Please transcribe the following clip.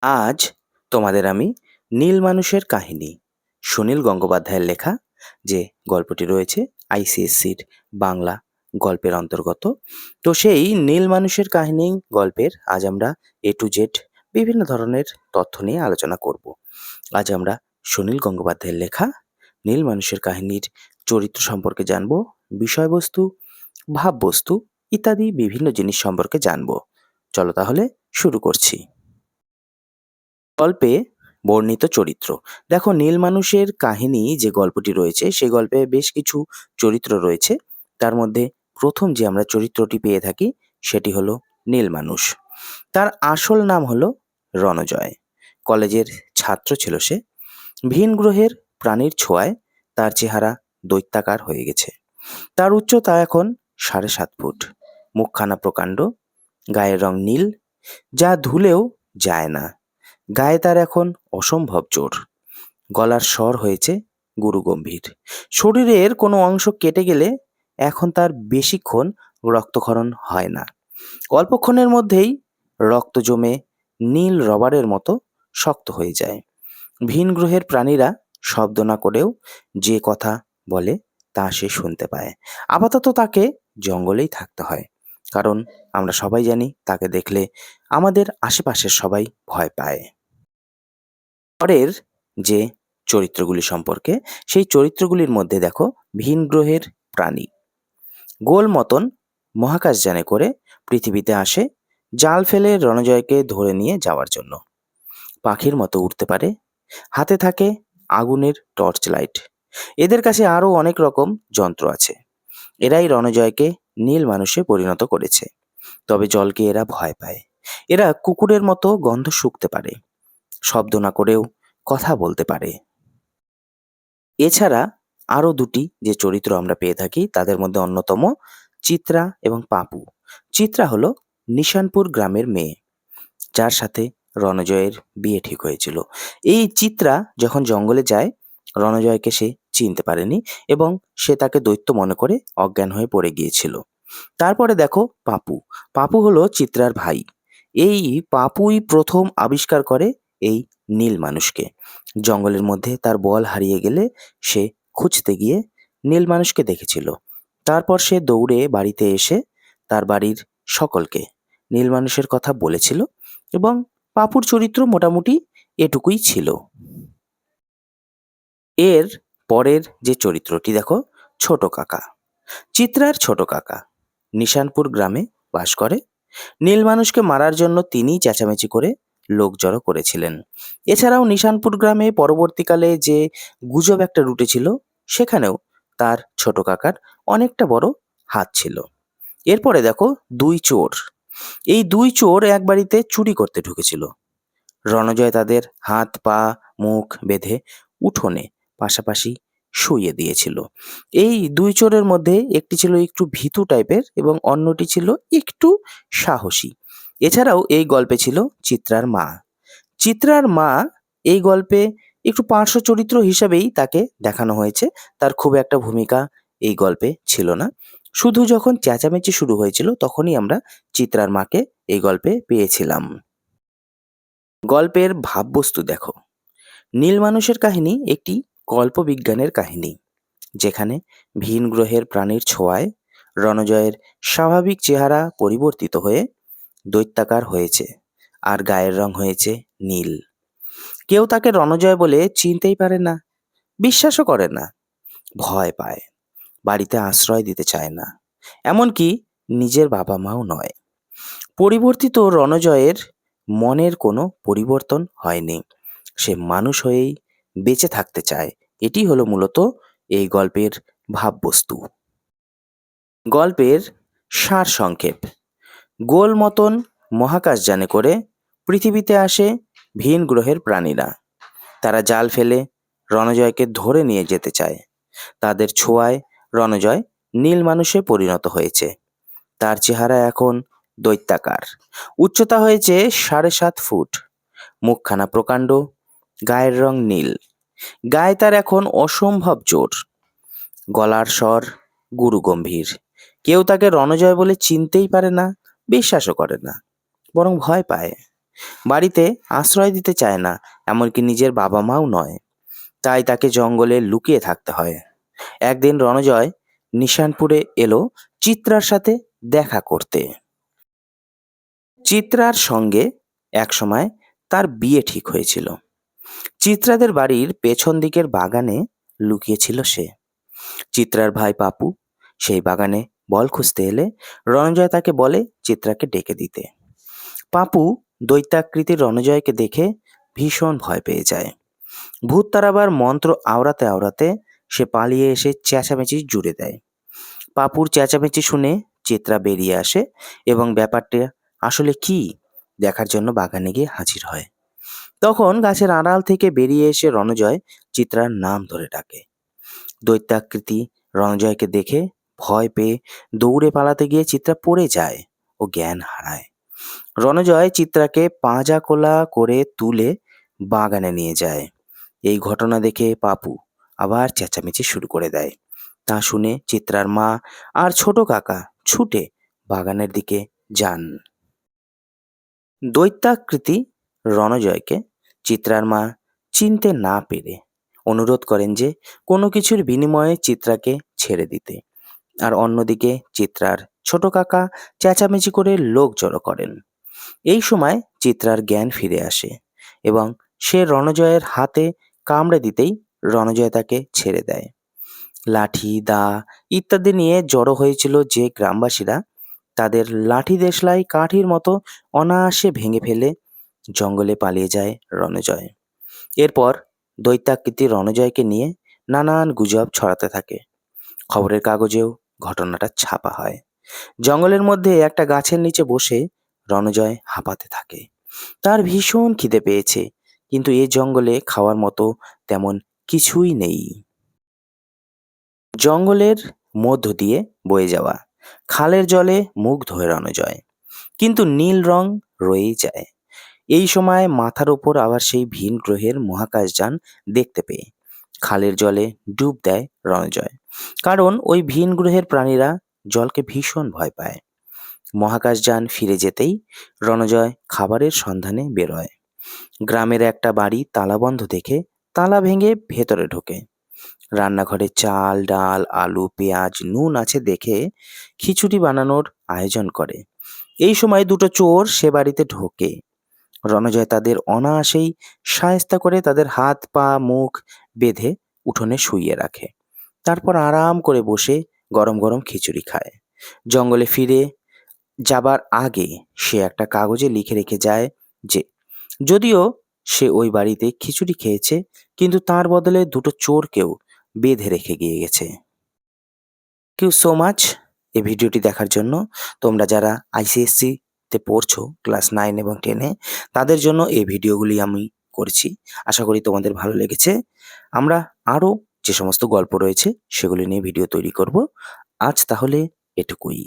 আজ তোমাদের আমি নীল মানুষের কাহিনী সুনীল গঙ্গোপাধ্যায়ের লেখা যে গল্পটি রয়েছে আইসিএসসির বাংলা গল্পের অন্তর্গত। তো সেই নীল মানুষের কাহিনী গল্পের আজ আমরা এ টু জেড বিভিন্ন ধরনের তথ্য নিয়ে আলোচনা করব। আজ আমরা সুনীল গঙ্গোপাধ্যায়ের লেখা নীল মানুষের কাহিনীর চরিত্র সম্পর্কে জানব, বিষয়বস্তু, ভাববস্তু ইত্যাদি বিভিন্ন জিনিস সম্পর্কে জানব। চলো তাহলে শুরু করছি। গল্পে বর্ণিত চরিত্র। দেখো, নীল মানুষের কাহিনী যে গল্পটি রয়েছে সেই গল্পে বেশ কিছু চরিত্র রয়েছে। তার মধ্যে প্রথম যে আমরা চরিত্রটি পেয়ে থাকি সেটি হলো নীল মানুষ। তার আসল নাম হলো রণজয়। কলেজের ছাত্র ছিল সে। ভিন গ্রহের প্রাণীর ছোঁয়ায় তার চেহারা দৈত্যাকার হয়ে গেছে। তার উচ্চতা এখন 7.5 ফুট, মুখখানা প্রকাণ্ড, গায়ের রং নীল, যা ধুলেও যায় না। গায়ে তার এখন অসম্ভব জোর। গলার স্বর হয়েছে গুরুগম্ভীর। শরীরের কোনো অংশ কেটে গেলে এখন তার বেশিক্ষণ রক্তক্ষরণ হয় না। অল্পক্ষণের মধ্যেই রক্ত জমে নীল রবারের মতো শক্ত হয়ে যায়। ভিন গ্রহের প্রাণীরা শব্দ না করেও যে কথা বলে তা সে শুনতে পায়। আপাতত তাকে জঙ্গলেই থাকতে হয়, কারণ আমরা সবাই জানি তাকে দেখলে আমাদের আশেপাশের সবাই ভয় পায়। পরের যে চরিত্রগুলি সম্পর্কে, সেই চরিত্রগুলির মধ্যে দেখো, ভিন গ্রহের প্রাণী। গোল মতন মহাকাশযানে করে পৃথিবীতে আসে জাল ফেলে রণজয়কে ধরে নিয়ে যাওয়ার জন্য। পাখির মতো উড়তে পারে, হাতে থাকে আগুনের টর্চ লাইট। এদের কাছে আরও অনেক রকম যন্ত্র আছে। এরাই রণজয়কে নীল মানুষে পরিণত করেছে। তবে জলকে এরা ভয় পায়। এরা কুকুরের মতো গন্ধ শুঁকতে পারে, শব্দ না করেও কথা বলতে পারে। এছাড়া আরও দুটি যে চরিত্র আমরা পেয়ে থাকি তাদের মধ্যে অন্যতম চিত্রা এবং পাপু। চিত্রা হলো নিশানপুর গ্রামের মেয়ে, যার সাথে রণজয়ের বিয়ে ঠিক হয়েছিল। এই চিত্রা যখন জঙ্গলে যায়, রণজয়কে সে চিনতে পারেনি এবং সে তাকে দৈত্য মনে করে অজ্ঞান হয়ে পড়ে গিয়েছিল। তারপরে দেখো পাপু। পাপু হলো চিত্রার ভাই। এই পাপুই প্রথম আবিষ্কার করে এই নীল মানুষকে। জঙ্গলের মধ্যে তার বল হারিয়ে গেলে সে খুঁজতে গিয়ে নীল মানুষকে দেখেছিল। তারপর সে দৌড়ে বাড়িতে এসে তার বাড়ির সকলকে নীল মানুষের কথা বলেছিল এবং পাপুর চরিত্র মোটামুটি এটুকুই ছিল। এর পরের যে চরিত্রটি দেখো, ছোট কাকা। চিত্রার ছোট কাকা নিশানপুর গ্রামে বাস করে। নীল মানুষকে মারার জন্য তিনিই চেঁচামেচি করে লোক জড়ো করেছিলেন। এছাড়াও নিশানপুর গ্রামে পরবর্তীকালে যে গুজব একটা রুটেছিল, সেখানেও তার ছোট কাকার অনেকটা বড় হাত ছিল। এরপরে দেখো দুই চোর। এই দুই চোর এক বাড়িতে চুরি করতে ঢুকেছিল। রণজয় তাদের হাত পা মুখ বেঁধে উঠোনে পাশাপাশি শুইয়ে দিয়েছিল। এই দুই চোরের মধ্যে একটি ছিল একটু ভীতু টাইপের এবং অন্যটি ছিল একটু সাহসী। এছাড়াও এই গল্পে ছিল চিত্রার মা। চিত্রার মা এই গল্পে একটু পার্শ্ব চরিত্র হিসাবেই তাকে দেখানো হয়েছে। তার খুব একটা ভূমিকা এই গল্পে ছিল না। শুধু যখন চেঁচামেচি শুরু হয়েছিল তখনই আমরা চিত্রার মাকে এই গল্পে পেয়েছিলাম। গল্পের ভাববস্তু দেখো, নীল মানুষের কাহিনী একটি কল্পবিজ্ঞানের কাহিনী, যেখানে ভিন গ্রহের প্রাণীর ছোঁয়ায় রণজয়ের স্বাভাবিক চেহারা পরিবর্তিত হয়ে দৈত্যাকার হয়েছে আর গায়ের রং হয়েছে নীল। কেউ তাকে রণজয় বলে চিনতেই পারে না, বিশ্বাসও করে না, ভয় পায়, বাড়িতে আশ্রয় দিতে চায় না, এমনকি নিজের বাবা মাও নয়। পরিবর্তিত রণজয়ের মনের কোনো পরিবর্তন হয়নি। সে মানুষ হয়েই বেঁচে থাকতে চায়। এটি হলো মূলত এই গল্পের ভাববস্তু। গল্পের সারসংক্ষেপ: গোল মতন মহাকাশযানে করে পৃথিবীতে আসে ভিন গ্রহের প্রাণীরা। তারা জাল ফেলে রণজয়কে ধরে নিয়ে যেতে চায়। তাদের ছোঁয়ায় রণজয় নীল মানুষে পরিণত হয়েছে। তার চেহারা এখন দৈত্যাকার। উচ্চতা হয়েছে 7.5 ফুট, মুখখানা প্রকাণ্ড, গায়ের রং নীল। গায়ে তার এখন অসম্ভব জোর। গলার স্বর গুরুগম্ভীর। কেউ তাকে রণজয় বলে চিনতেই পারে না, বিশ্বাসও করে না, বরং ভয় পায়। বাড়িতে আশ্রয় দিতে চায় না, এমনকি নিজের বাবা মাও নয়। তাই তাকে জঙ্গলে লুকিয়ে থাকতে হয়। একদিন রণজয় নিশানপুরে এলো চিত্রার সাথে দেখা করতে। চিত্রার সঙ্গে একসময় তার বিয়ে ঠিক হয়েছিল। চিত্রাদের বাড়ির পেছন দিকের বাগানে লুকিয়েছিল সে। চিত্রার ভাই পাপু সেই বাগানে বল খুঁজতে এলে রণজয় তাকে বলে চিত্রাকে ডেকে দিতে। পাপু দৈত্যাকৃতির রণজয়কে দেখে ভীষণ ভয় পেয়ে যায়। ভূত তাড়াবার মন্ত্র আওড়াতে আওড়াতে সে পালিয়ে এসে চেঁচামেচি জুড়ে দেয়। পাপুর চেঁচামেচি শুনে চিত্রা বেরিয়ে আসে এবং ব্যাপারটা আসলে কি দেখার জন্য বাগানে গিয়ে হাজির হয়। তখন গাছের আড়াল থেকে বেরিয়ে এসে রণজয় চিত্রার নাম ধরে ডাকে। দৈত্যাকৃতি রণজয়কে দেখে ভয় পেয়ে দৌড়ে পালাতে গিয়ে চিত্রা পড়ে যায় ও জ্ঞান হারায়। রণজয় চিত্রাকে পাঁজা কোলা করে তুলে বাগানে নিয়ে যায়। এই ঘটনা দেখে পাপু আবার চেঁচামেচি শুরু করে দেয়। তা শুনে চিত্রার মা আর ছোট কাকা ছুটে বাগানের দিকে যান। দৈত্যাকৃতি রণজয়কে চিত্রার মা চিনতে না পেরে অনুরোধ করেন যে কোনো কিছুর বিনিময়ে চিত্রাকে ছেড়ে দিতে। আর অন্যদিকে চিত্রার ছোট কাকা চেঁচামেচি করে লোক জড়ো করেন। এই সময় চিত্রার জ্ঞান ফিরে আসে এবং সে রণজয়ের হাতে কামড়ে দিতেই রণজয় তাকে ছেড়ে দেয়। লাঠি দা ইত্যাদি নিয়ে জড়ো হয়েছিল যে গ্রামবাসীরা, তাদের লাঠি দেশলাই কাঠির মতো অনায়াসে ভেঙে ফেলে জঙ্গলে পালিয়ে যায় রণজয়। এরপর দৈত্যাকৃতি রণজয়কে নিয়ে নানান গুজব ছড়াতে থাকে। খবরের কাগজেও ঘটনাটা ছাপা হয়। জঙ্গলের মধ্যে একটা গাছের নিচে বসে রণজয় হাঁপাতে থাকে। তার ভীষণ খিদে পেয়েছে, কিন্তু এ জঙ্গলে খাওয়ার মতো তেমন কিছুই নেই। জঙ্গলের মধ্য দিয়ে বয়ে যাওয়া খালের জলে মুখ ধোয় রণজয়, কিন্তু নীল রং রয়েই যায়। এই সময় মাথার ওপর আবার সেই ভিন গ্রহের মহাকাশযান দেখতে পেয়ে খালের জলে ডুব দেয় রণজয়, কারণ ওই ভিন গ্রহের প্রাণীরা জলকে ভীষণ ভয় পায়। মহাকাশযান ফিরে যেতেই রণজয় খাবারের সন্ধানে বেরোয়। গ্রামের একটা বাড়ি তালাবন্ধ দেখে তালা ভেঙে ভেতরে ঢোকে। রান্নাঘরে চাল ডাল আলু পেঁয়াজ নুন আছে দেখে খিচুড়ি বানানোর আয়োজন করে। এই সময় দুটো চোর সে বাড়িতে ঢোকে। রণজয় তাদের অনায়াসেই শায়েস্তা করে তাদের হাত পা মুখ বেঁধে উঠোনে শুইয়ে রাখে। তারপর আরাম করে বসে গরম গরম খিচুড়ি খায়। জঙ্গলে ফিরে যাবার আগে সে একটা কাগজে লিখে রেখে যায় যে যদিও সে ওই বাড়িতে খিচুড়ি খেয়েছে, কিন্তু তার বদলে দুটো চোরকেও বেঁধে রেখে গিয়ে গেছে। থ্যাংক ইউ সো মাচ এই ভিডিওটি দেখার জন্য। তোমরা যারা আইসিএসসি তে পড়ছো ক্লাস 9 এবং 10-এ, তাদের জন্য এই ভিডিওগুলি আমি করছি। আশা করি তোমাদের ভালো লেগেছে। আমরা আরও যে সমস্ত গল্প রয়েছে সেগুলি নিয়ে ভিডিও তৈরি করব। আজ তাহলে এটুকুই।